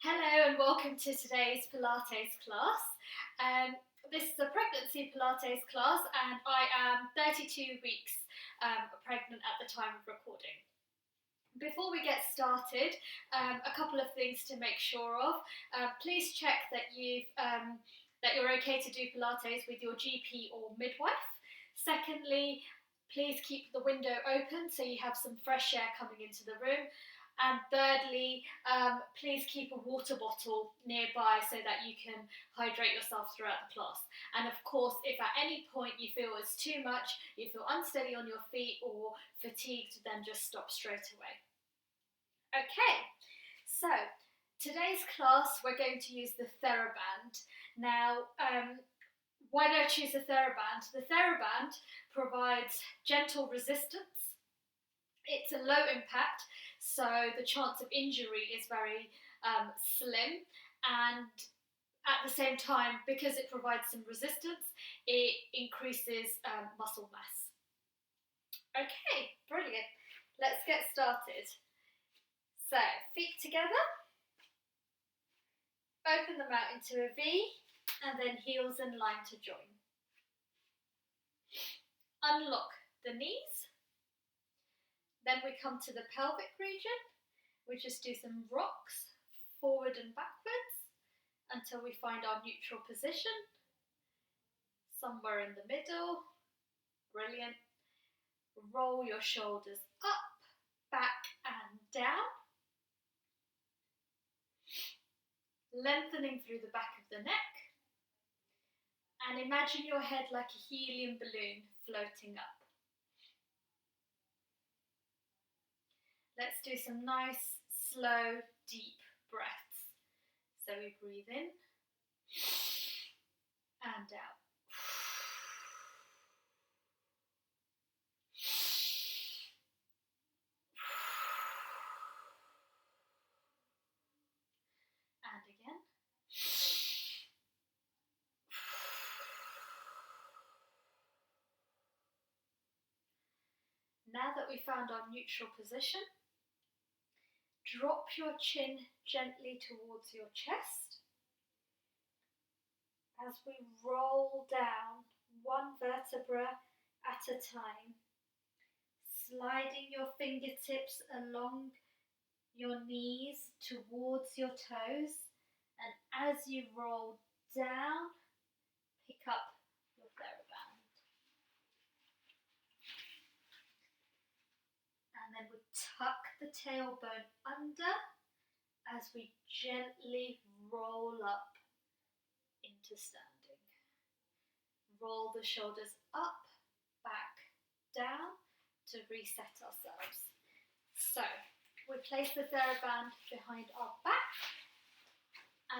Hello and welcome to today's Pilates class. This is a pregnancy Pilates class and I am 32 weeks pregnant at the time of recording. Before we get started, a couple of things to make sure of. Please check that you're okay to do Pilates with your GP or midwife. Secondly, please keep the window open so you have some fresh air coming into the room. And thirdly, please keep a water bottle nearby so that you can hydrate yourself throughout the class. And of course, if at any point you feel it's too much, you feel unsteady on your feet or fatigued, then just stop straight away. Okay, so today's class we're going to use the theraband. Now, why did I choose the theraband? The theraband provides gentle resistance. It's a low impact, so the chance of injury is very slim, and at the same time, because it provides some resistance, it increases muscle mass. Okay, brilliant. Let's get started. So, feet together, open them out into a V, and then heels in line to join. Unlock the knees. Then we come to the pelvic region. We just do some rocks forward and backwards until we find our neutral position. Somewhere in the middle. Brilliant. Roll your shoulders up, back and down. Lengthening through the back of the neck. And imagine your head like a helium balloon floating up. Let's do some nice, slow, deep breaths. So we breathe in and out. And again. Now that we've found our neutral position, drop your chin gently towards your chest as we roll down one vertebra at a time, sliding your fingertips along your knees towards your toes, and as you roll down, pick up your theraband. And then we tuck the tailbone under as we gently roll up into standing. Roll the shoulders up, back, down to reset ourselves. So we place the theraband behind our back,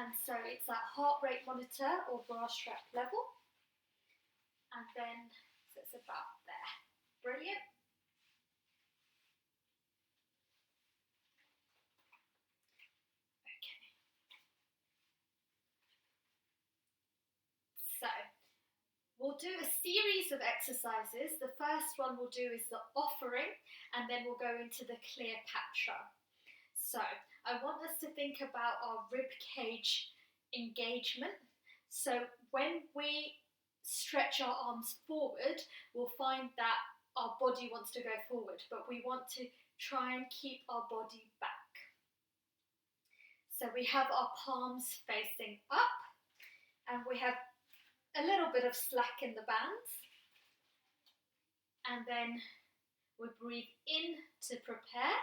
and so it's at heart rate monitor or bra strap level, and then so it's about there. Brilliant. So, we'll do a series of exercises. The first one we'll do is the offering, and then we'll go into the Cleopatra. So, I want us to think about our rib cage engagement. So, when we stretch our arms forward, we'll find that our body wants to go forward, but we want to try and keep our body back. So, we have our palms facing up, and we have a little bit of slack in the bands, and then we breathe in to prepare,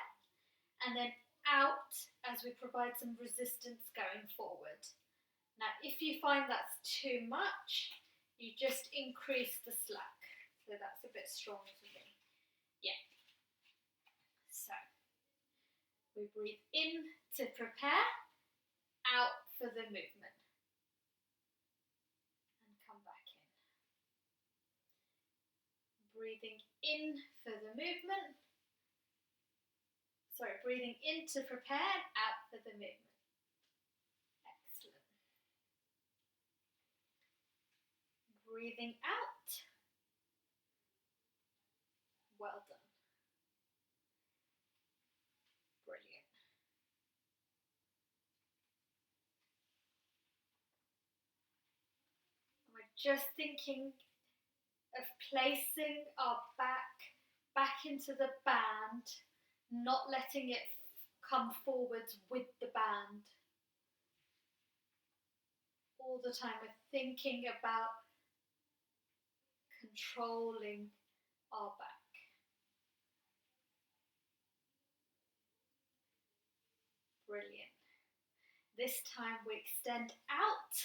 and then out as we provide some resistance going forward. Now, if you find that's too much, you just increase the slack. So that's a bit strong for me. Yeah. So we breathe in to prepare, out for the movement. Breathing in for the movement. Breathing in to prepare, out for the movement. Excellent. Breathing out. Well done. Brilliant. just thinking of placing our back into the band, not letting it come forwards with the band. All the time we're thinking about controlling our back. Brilliant. This time we extend out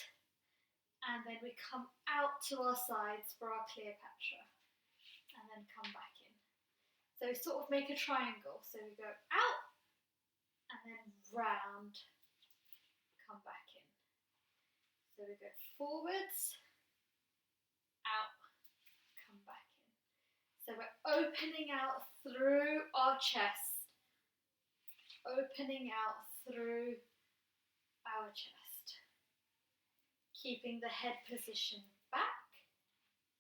and then we come out to our sides for our Cleopatra and then come back in. So we sort of make a triangle. So we go out and then round, come back in. So we go forwards, out, come back in. So we're opening out through our chest, opening out through our chest, keeping the head position back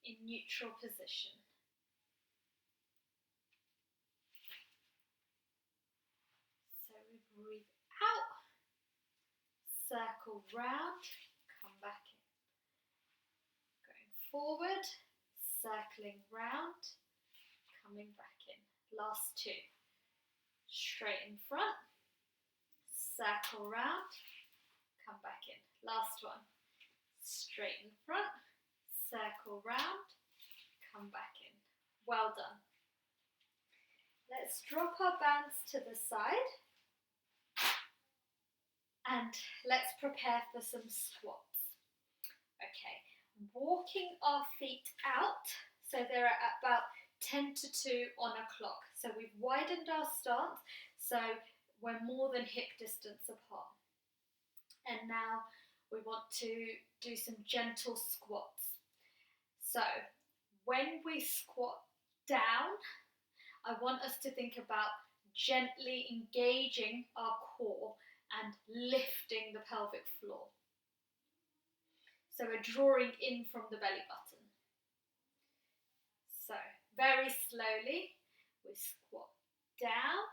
in neutral position. So we breathe out, circle round, come back in. Going forward, circling round, coming back in. Last two. Straight in front, circle round, come back in. Last one. Straight in front, circle round, come back in. Well done. Let's drop our bands to the side and let's prepare for some squats. Okay, walking our feet out, so they're at about 10 to 2 on a clock. So we've widened our stance, so we're more than hip distance apart. And now we want to do some gentle squats. So when we squat down, I want us to think about gently engaging our core and lifting the pelvic floor. So we're drawing in from the belly button. So very slowly, we squat down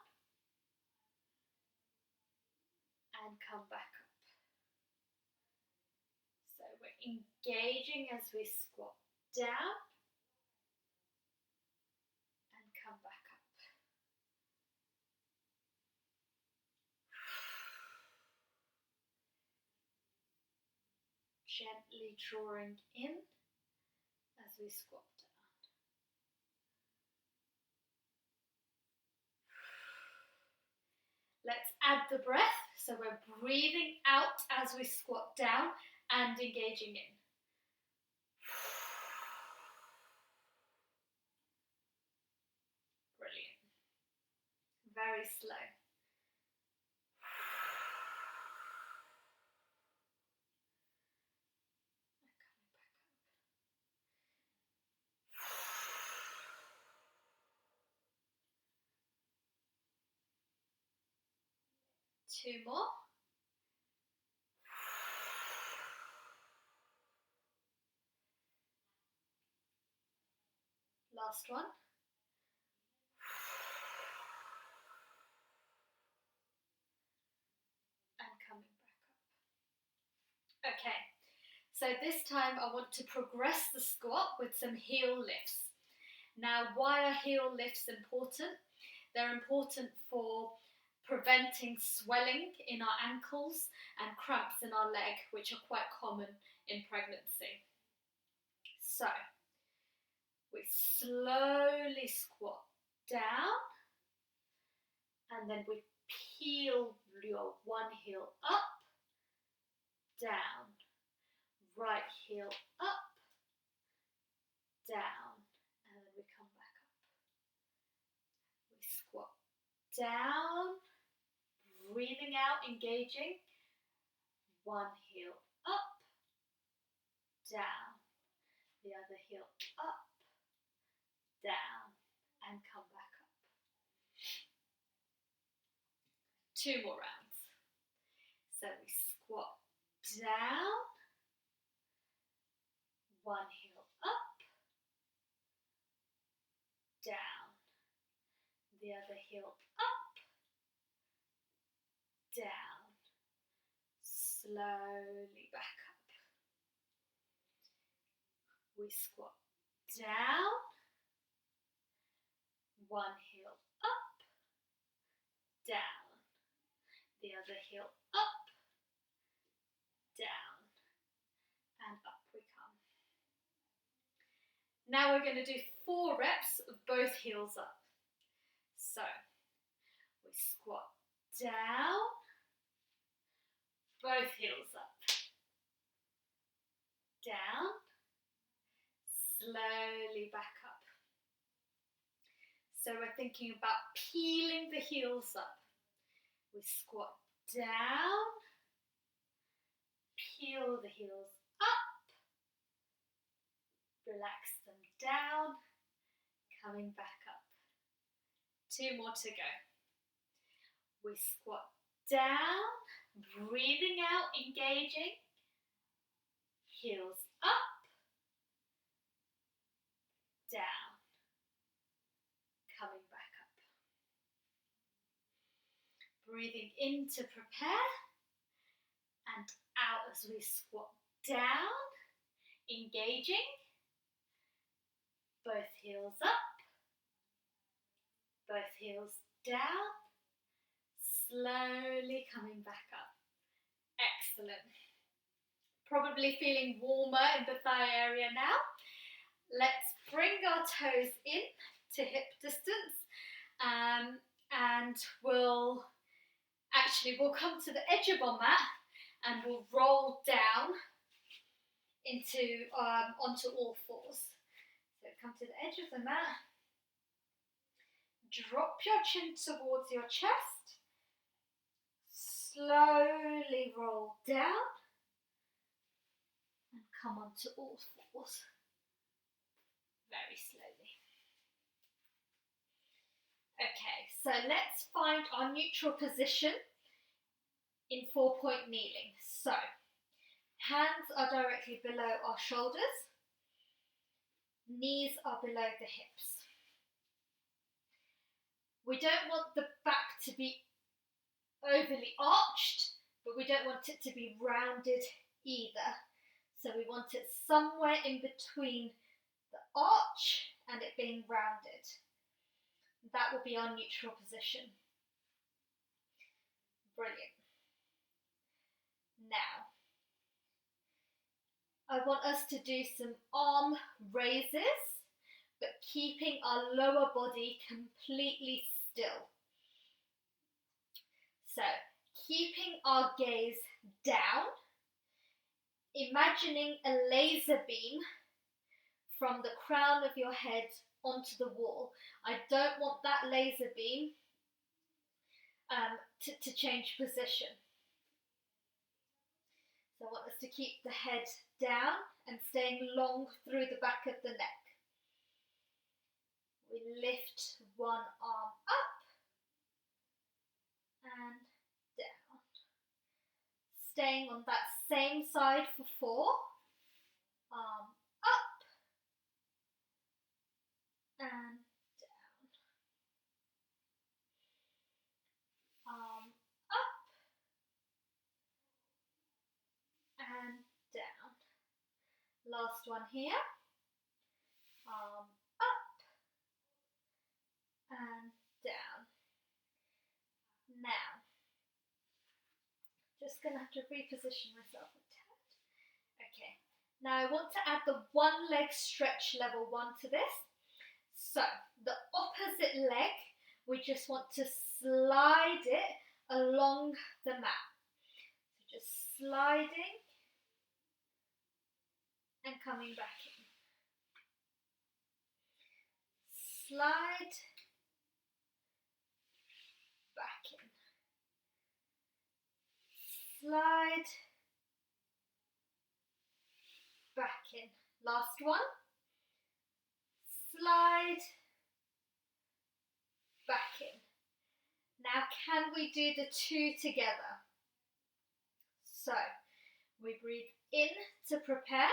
and come back up. So we're engaging as we squat down and come back up. Gently drawing in as we squat down. Let's add the breath, so we're breathing out as we squat down and engaging in. Brilliant. Very slow. Two more. Last one. And coming back up. Okay, so this time I want to progress the squat with some heel lifts. Now, why are heel lifts important? They're important for preventing swelling in our ankles and cramps in our leg, which are quite common in pregnancy. So, we slowly squat down and then we peel your one heel up, down, right heel up, down, and then we come back up. We squat down, breathing out, engaging, one heel up, down, the other heel up, down, and come back up. Two more rounds. So we squat down, one heel up, down, the other heel up, down, slowly back up. We squat down, one heel up, down, the other heel up, down, and up we come. Now we're going to do 4 reps of both heels up. So we squat down, both heels up, down, slowly back up. So we're thinking about peeling the heels up. We squat down, peel the heels up, relax them down, coming back up. 2 more to go. We squat down, breathing out, engaging, heels up, down, coming back up. Breathing in to prepare, and out as we squat down, engaging, both heels up, both heels down, slowly coming back up. Excellent. Probably feeling warmer in the thigh area now. Let's bring our toes in to hip distance, and we'll come to the edge of our mat and we'll roll down onto all fours. So come to the edge of the mat, drop your chin towards your chest, slowly roll down and come onto all fours, very slowly. Okay, so let's find our neutral position in 4-point kneeling. So, hands are directly below our shoulders, knees are below the hips. We don't want the back to be overly arched, but we don't want it to be rounded either. So we want it somewhere in between the arch and it being rounded. That will be our neutral position. Brilliant. Now, I want us to do some arm raises, but keeping our lower body completely still. So, keeping our gaze down, imagining a laser beam from the crown of your head onto the wall. I don't want that laser beam to change position. So I want us to keep the head down and staying long through the back of the neck. We lift one arm up and down. Staying on that same side for 4. Arm up and down. Arm up and down. Last one here. Arm up and down. Now, just going to have to reposition myself a tad. Okay, now I want to add the one leg stretch level 1 to this. So, the opposite leg, we just want to slide it along the mat. So just sliding and coming back in. Slide, back in. Slide, back in. Last one. Slide, back in. Now can we do the 2 together? So, we breathe in to prepare.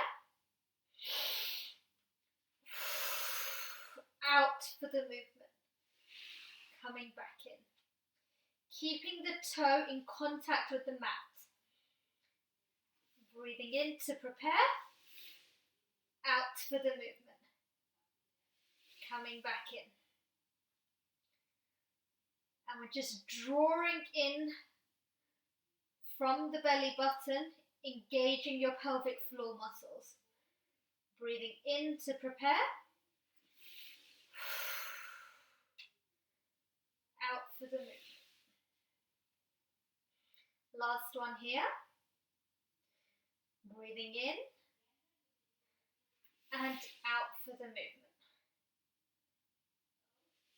Out for the movement. Coming back in. Keeping the toe in contact with the mat. Breathing in to prepare. out for the movement. Coming back in. And we're just drawing in from the belly button, engaging your pelvic floor muscles. Breathing in to prepare. Out for the movement. Last one here. Breathing in and out for the movement.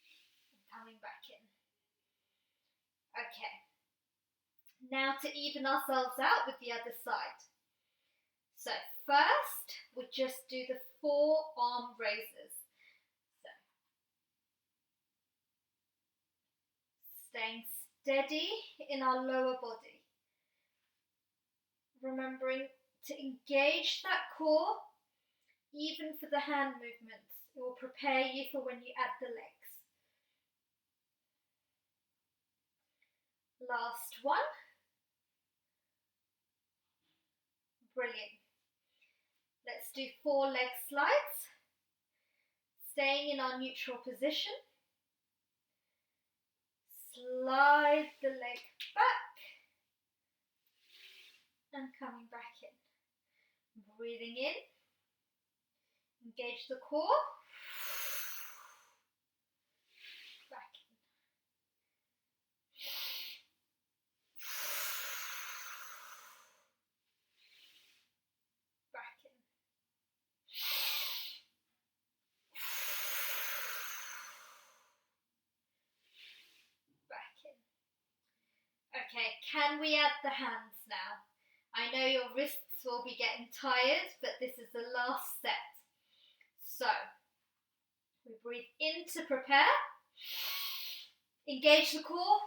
And coming back in. Okay. Now to even ourselves out with the other side. So first, we just do the 4 arm raises. So, staying steady in our lower body. Remembering to engage that core, even for the hand movements. It will prepare you for when you add the legs. Last one. Brilliant. Let's do 4 leg slides. Staying in our neutral position. Slide the leg back. And coming back in. Breathing in. Engage the core. Back in. Back in. Back in. Okay, can we add the hands now? I know your wrists will be getting tired, but this is the last set. So, we breathe in to prepare. Engage the core.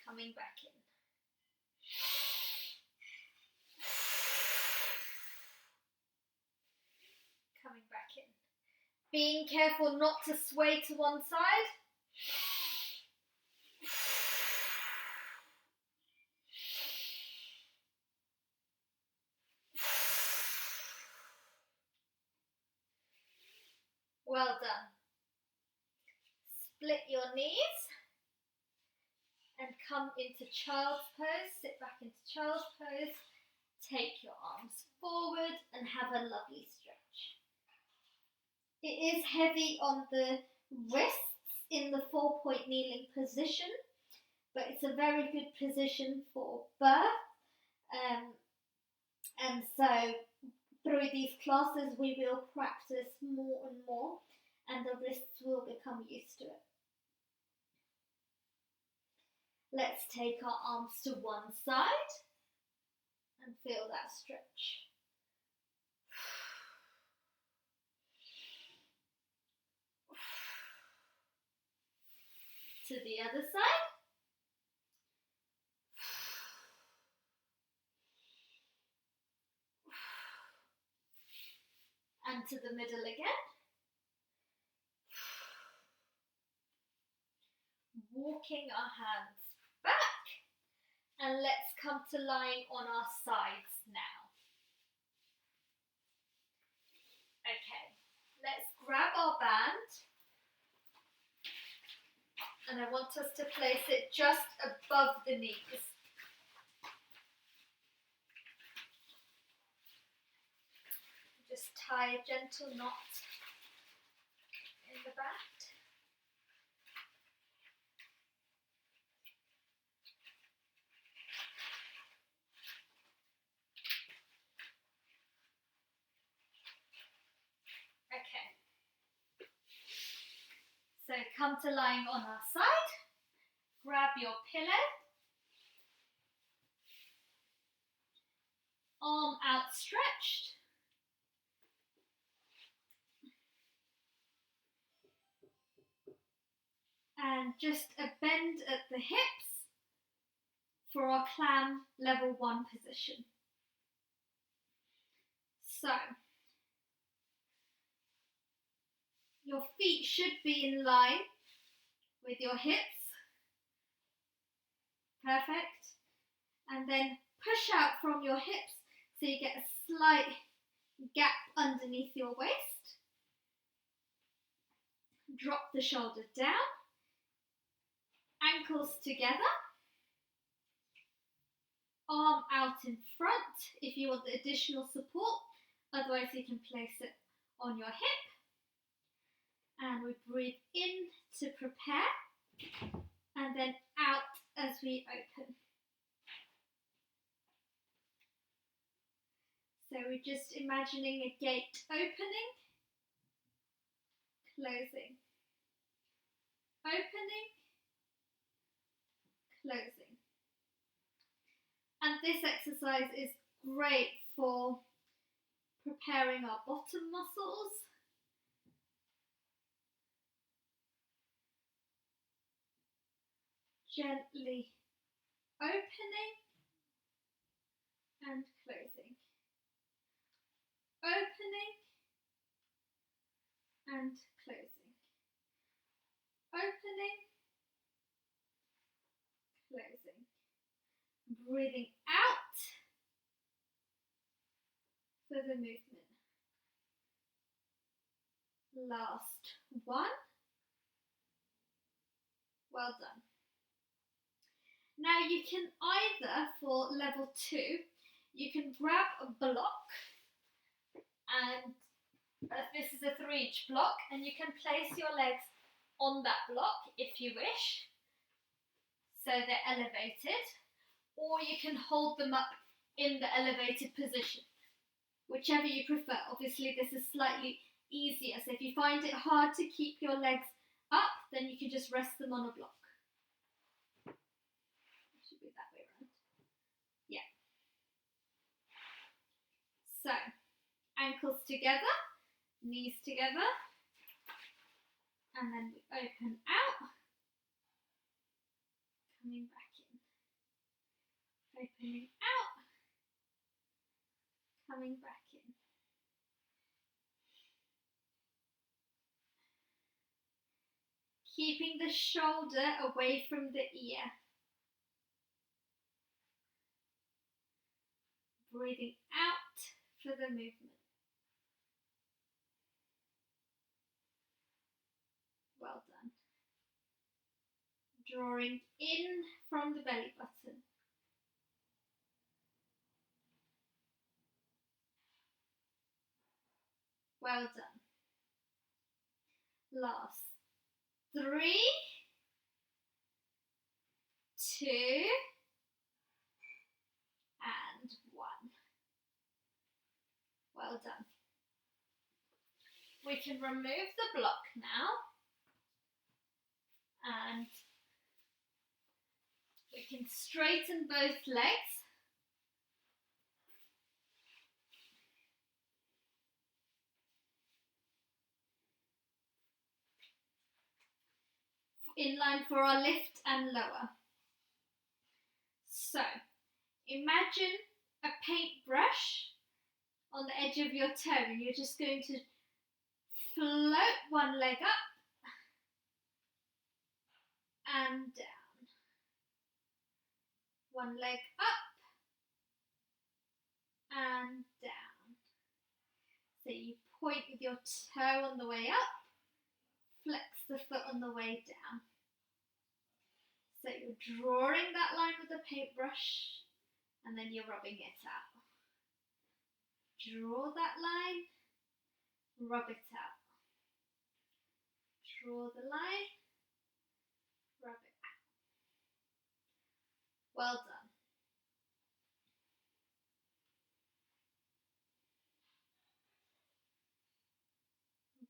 Coming back in. Coming back in. Being careful not to sway to one side. Well done. Split your knees and come into child's pose. Sit back into child's pose. Take your arms forward and have a lovely stretch. It is heavy on the wrists in the 4-point kneeling position, but it's a very good position for birth. And so through these classes we will practice more and more, and the wrists will become used to it. Let's take our arms to one side and feel that stretch. To the other side. And to the middle again. Walking our hands back, and let's come to lying on our sides now. Okay, let's grab our band, and I want us to place it just above the knees. Just tie a gentle knot in the band. Okay. So come to lying on our side. Grab your pillow. Arm outstretched. And just a bend at the hips for our clam level 1 position. So, your feet should be in line with your hips. Perfect. And then push out from your hips, So you get a slight gap underneath your waist. Drop the shoulder down, ankles together, arm out in front if you want the additional support, otherwise you can place it on your hip. And we breathe in to prepare, and then out as we open. So we're just imagining a gate opening, closing, opening, closing. And this exercise is great for preparing our bottom muscles. Gently opening and closing. Opening and closing. Opening, closing. Breathing out for the movement. Last one. Well done. Now you can either, for level 2, you can grab a block, and this is a 3-inch block, and you can place your legs on that block if you wish, so they're elevated, or you can hold them up in the elevated position, whichever you prefer. Obviously this is slightly easier, so if you find it hard to keep your legs up, then you can just rest them on a block. It should be that way around. Yeah. So, ankles together, knees together, and then we open out, coming back in, opening out, coming back in. Keeping the shoulder away from the ear. Breathing out for the movement. Well done. Drawing in from the belly button. Well done. Last 3, 2, and 1. Well done. We can remove the block now, and we can straighten both legs. In line for our lift and lower. So, imagine a paintbrush on the edge of your toe, and you're just going to float one leg up and down. One leg up and down. So you point with your toe on the way up, flex the foot on the way down. So you're drawing that line with the paintbrush, and then you're rubbing it out. Draw that line, rub it out. Draw the line, rub it out. Well done.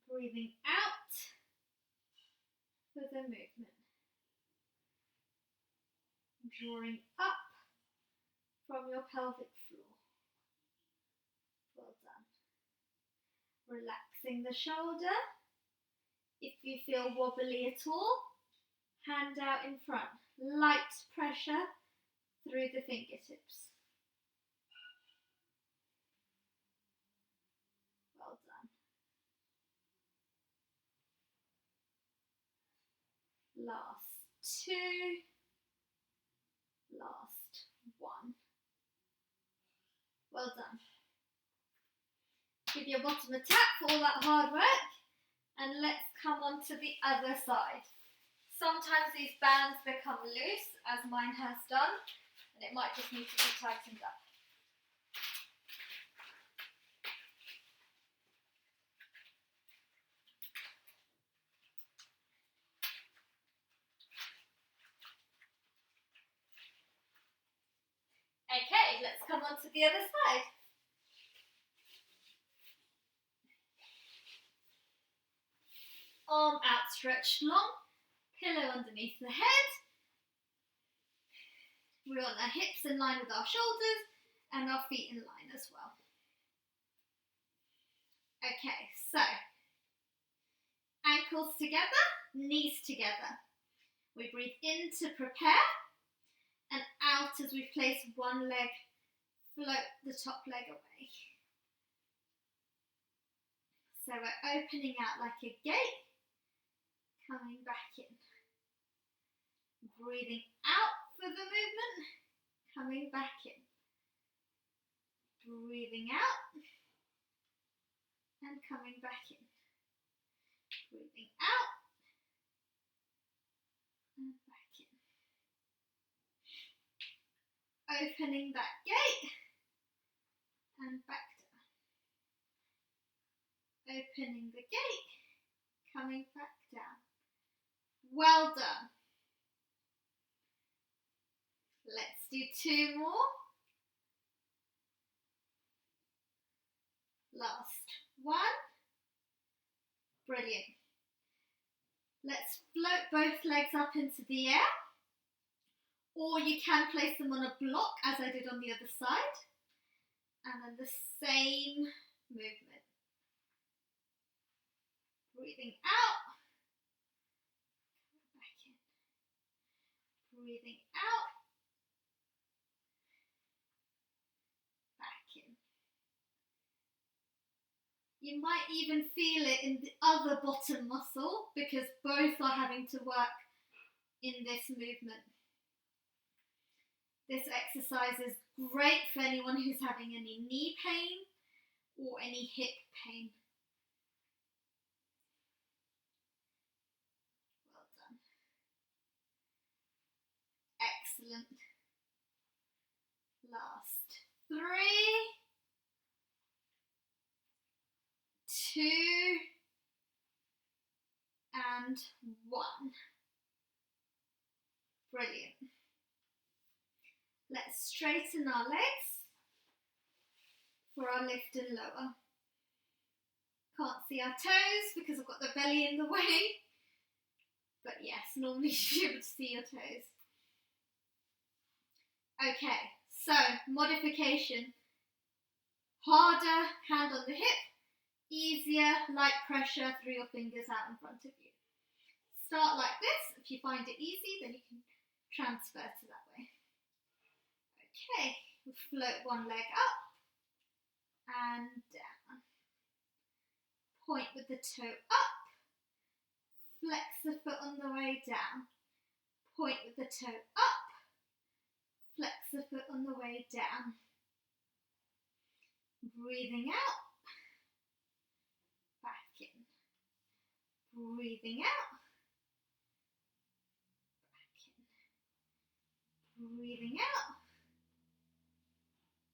Breathing out for the movement. Drawing up from your pelvic floor. Well done. Relaxing the shoulder. If you feel wobbly at all, hand out in front. Light pressure through the fingertips. Well done. Last 2. Last 1. Well done. Give your bottom a tap for all that hard work, and let's come on to the other side. Sometimes these bands become loose, as mine has done, and it might just need to be tightened up. Okay, let's come on to the other side. Arm outstretched long, pillow underneath the head. We want our hips in line with our shoulders and our feet in line as well. Okay, so ankles together, knees together. We breathe in to prepare and out as we place one leg, float the top leg away. So we're opening out like a gate, coming back in. Breathing out for the movement, coming back in. Breathing out and coming back in. Breathing out and back in. Opening that gate and back down. Opening the gate, coming back down. Well done. Let's do 2 more. Last one. Brilliant. Let's float both legs up into the air, or you can place them on a block as I did on the other side, and then the same movement. Breathing out, back in. Breathing out, back in. You might even feel it in the other bottom muscle because both are having to work in this movement. This exercise is great for anyone who's having any knee pain or any hip pain. Well done. Excellent. Last 3, 2, and 1. Brilliant. Let's straighten our legs for our lift and lower. Can't see our toes because I've got the belly in the way. But yes, normally you should be able to see your toes. Okay, so modification. Harder, hand on the hip. Easier, light pressure through your fingers out in front of you. Start like this. If you find it easy, then you can transfer to that way. Okay, we'll float one leg up and down. Point with the toe up. Flex the foot on the way down. Point with the toe up. Flex the foot on the way down. Breathing out. Back in. Breathing out. Back in. Breathing out.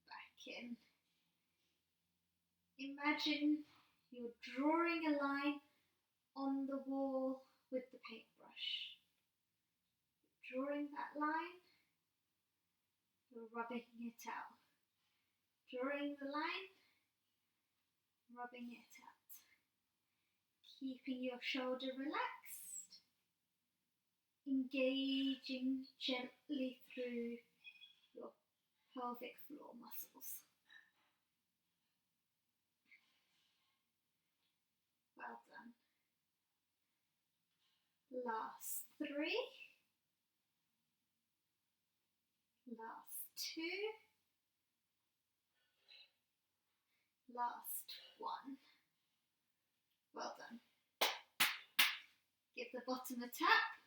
Back in. Imagine you're drawing a line on the wall with the paintbrush. Drawing that line, you're rubbing it out. Drawing the line, rubbing it out. Keeping your shoulder relaxed. Engaging gently through your pelvic floor muscles. Well done. Last 3. Last 2. Last 1. Well done. Give the bottom a tap.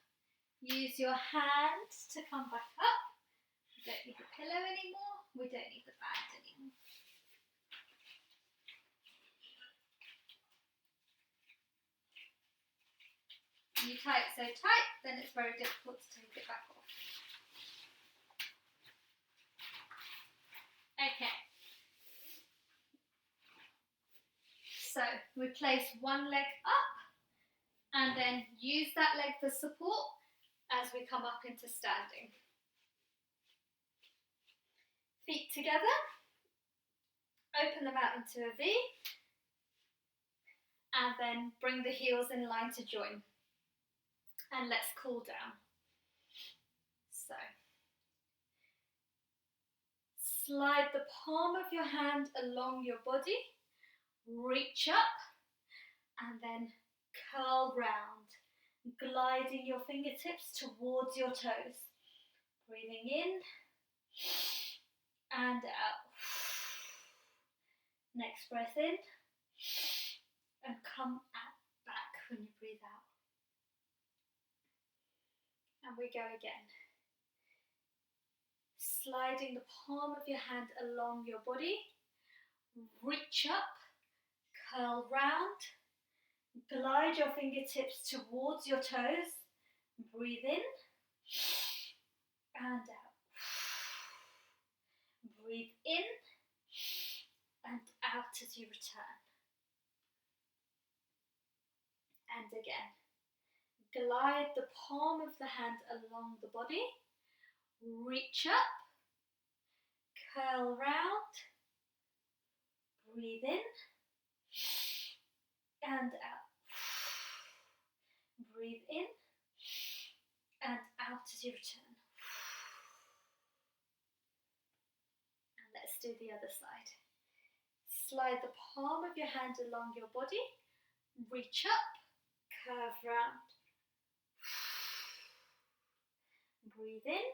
Use your hand to come back up. We don't need the pillow anymore. We don't need the band anymore. and you tie it so tight, then it's very difficult to take it back off. Okay. So we place one leg up and then use that leg for support as we come up into standing. Feet together, open them out into a V, and then bring the heels in line to join. And let's cool down. So, slide the palm of your hand along your body, reach up, and then curl round, gliding your fingertips towards your toes. Breathing in and out. Next breath in, and come out back when you breathe out. And we go again. Sliding the palm of your hand along your body, reach up, curl round, glide your fingertips towards your toes, breathe in and out. Breathe in and out as you return. And again. Glide the palm of the hand along the body, reach up, curl round, breathe in and out. Breathe in and out as you return. And let's do the other side. Slide the palm of your hand along your body, reach up, curve round. Breathe in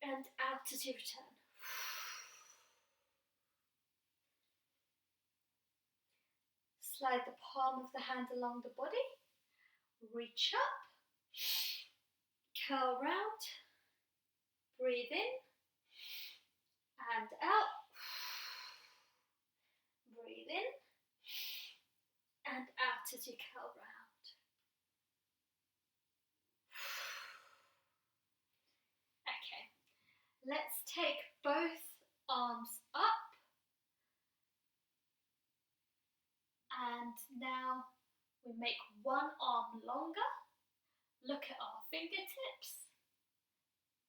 and out as you return. Slide the palm of the hand along the body, reach up, curl round, breathe in and out, breathe in and out as you curl round. Okay, let's take both arms up, and now we make one arm longer. Look at our fingertips.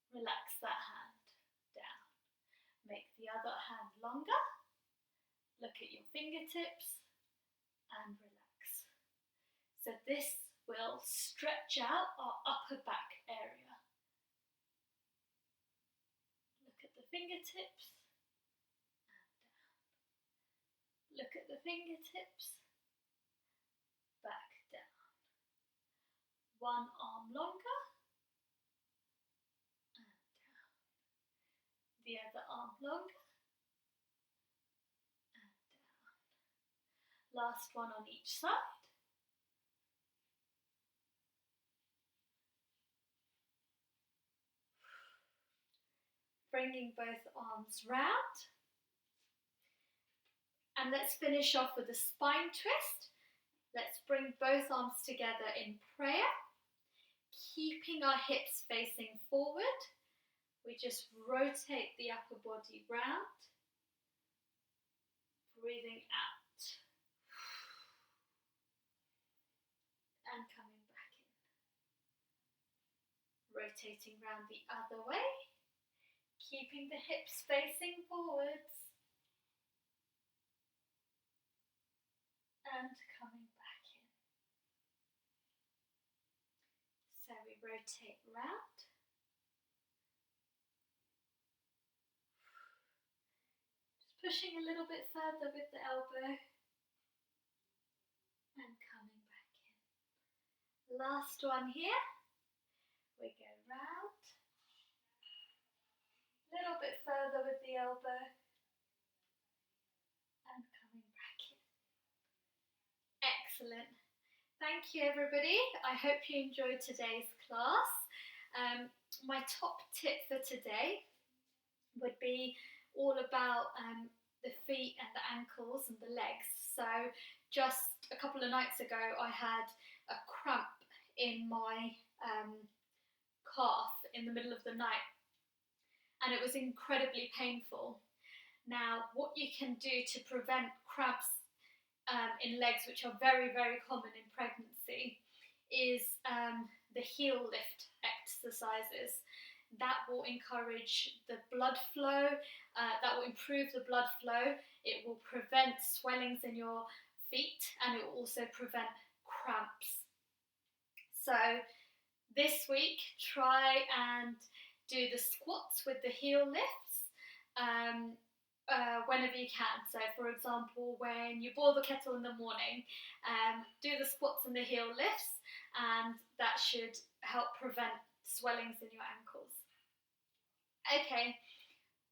Relax that hand down. Make the other hand longer. Look at your fingertips and relax. So this will stretch out our upper back area. Look at the fingertips and down. Look at the fingertips, back down. One arm longer and down. The other arm longer and down. Last one on each side. Bringing both arms round. And let's finish off with a spine twist. Let's bring both arms together in prayer, keeping our hips facing forward. We just rotate the upper body round, breathing out, and coming back in. Rotating round the other way, keeping the hips facing forwards, and coming back in. So we rotate round, just pushing a little bit further with the elbow, and coming back in. Last one here, we go round, a little bit further with the elbow, and coming back in. Excellent. Thank you everybody. I hope you enjoyed today's class. My top tip for today would be all about the feet and the ankles and the legs. So just a couple of nights ago I had a cramp in my calf in the middle of the night, and it was incredibly painful. Now, what you can do to prevent cramps in legs, which are very, very common in pregnancy, is the heel lift exercises. That will encourage the blood flow, that will improve the blood flow, it will prevent swellings in your feet, and it will also prevent cramps. So this week, try and do the squats with the heel lifts whenever you can. So, for example, when you boil the kettle in the morning, do the squats and the heel lifts, and that should help prevent swellings in your ankles. Okay,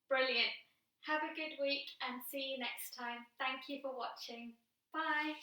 brilliant. Have a good week and see you next time. Thank you for watching. Bye.